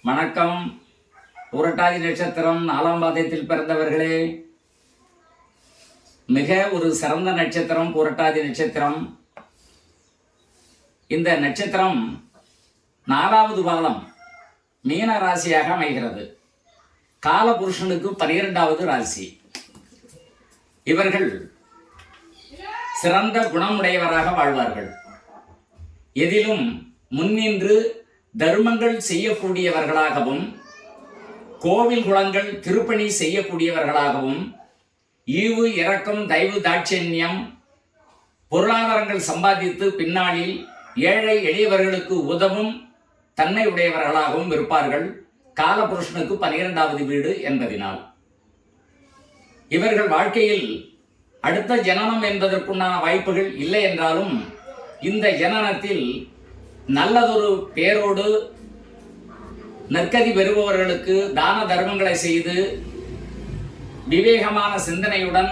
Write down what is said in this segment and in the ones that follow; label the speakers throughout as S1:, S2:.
S1: வணக்கம். புரட்டாதி நட்சத்திரம் 4ஆம் பாதத்தில் பிறந்தவர்களே, மிக ஒரு சிறந்த நட்சத்திரம் புரட்டாதி நட்சத்திரம். இந்த நட்சத்திரம் 4வது பாதம் மீன ராசியாக அமைகிறது. காலபுருஷனுக்கு 12வது ராசி. இவர்கள் சிறந்த குணமுடையவராக வாழ்வார்கள். எதிலும் முன்னின்று தர்மங்கள் செய்யக்கூடியவர்களாகவும், கோவில் குளங்கள் திருப்பணி செய்யக்கூடியவர்களாகவும், ஈவு இரக்கம் தயவு தாட்சண்யம் பொருளாதாரங்கள் சம்பாதித்து பின்னாளில் ஏழை எளியவர்களுக்கு உதவும் தன்மை உடையவர்களாகவும் இருப்பார்கள். காலபுருஷனுக்கு 12வது வீடு என்பதினால் இவர்கள் வாழ்க்கையில் அடுத்த ஜனனம் என்பதற்குண்டான வாய்ப்புகள் இல்லை என்றாலும், இந்த ஜனனத்தில் நல்லதொரு பேரோடு நற்கதி பெறுபவர்களுக்கு தான தர்மங்களை செய்து விவேகமான சிந்தனையுடன்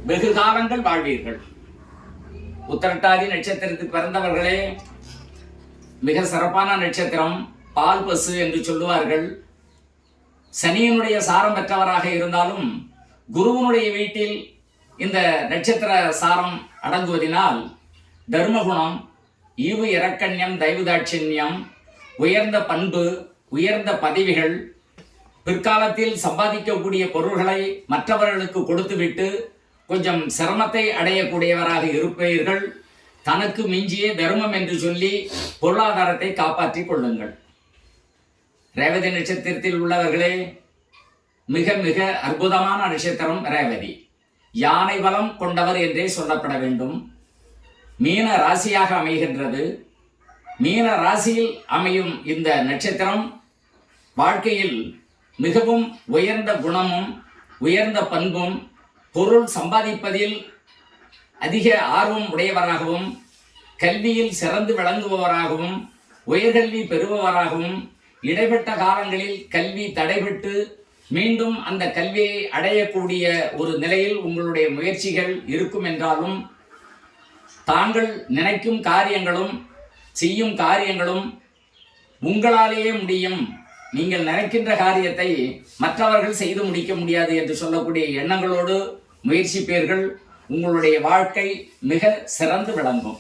S1: வெகு காலங்கள் வாழ்வீர்கள். உத்திரட்டாதி நட்சத்திரத்தில் பிறந்தவர்களே, மிக சிறப்பான நட்சத்திரம். பால் பசு என்று சொல்லுவார்கள். சனியினுடைய சாரம் பெற்றவராக இருந்தாலும் குருவனுடைய வீட்டில் இந்த நட்சத்திர சாரம் அடங்குவதினால் தர்மகுணம், ஈவு இரக்கண்யம் தயவுதாட்சண்யம், உயர்ந்த பண்பு, உயர்ந்த பதவிகள், பிற்காலத்தில் சம்பாதிக்கக்கூடிய பொருள்களை மற்றவர்களுக்கு கொடுத்துவிட்டு கொஞ்சம் சிரமத்தை அடையக்கூடியவராக இருப்பீர்கள். தனக்கு மிஞ்சிய தர்மம் என்று சொல்லி பொருளாதாரத்தை காப்பாற்றிக் கொள்ளுங்கள். ரேவதி நட்சத்திரத்தில் உள்ளவர்களே, மிக மிக அற்புதமான நட்சத்திரம் ரேவதி. யானை பலம் கொண்டவர் என்றே சொல்லப்பட வேண்டும். மீன ராசியாக அமைகின்றது. மீன ராசியில் அமையும் இந்த நட்சத்திரம் வாழ்க்கையில் மிகவும் உயர்ந்த குணமும் உயர்ந்த பண்பும், பொருள் சம்பாதிப்பதில் அதிக ஆர்வம் உடையவராகவும், கல்வியில் சிறந்து விளங்குபவராகவும், உயர்கல்வி பெறுபவராகவும், இடைப்பட்ட காலங்களில் கல்வி தடைபட்டு மீண்டும் அந்த கல்வியை அடையக்கூடிய ஒரு நிலையில் உங்களுடைய முயற்சிகள் இருக்கும் என்றாலும், தாங்கள் நினைக்கும் காரியங்களும் செய்யும் காரியங்களும் உங்களாலேயே முடியும், நீங்கள் நினைக்கின்ற காரியத்தை மற்றவர்கள் செய்து முடிக்க முடியாது என்று சொல்லக்கூடிய எண்ணங்களோடு முயற்சிப்பீர்கள். உங்களுடைய வாழ்க்கை மிக சிறந்து விளங்கும்.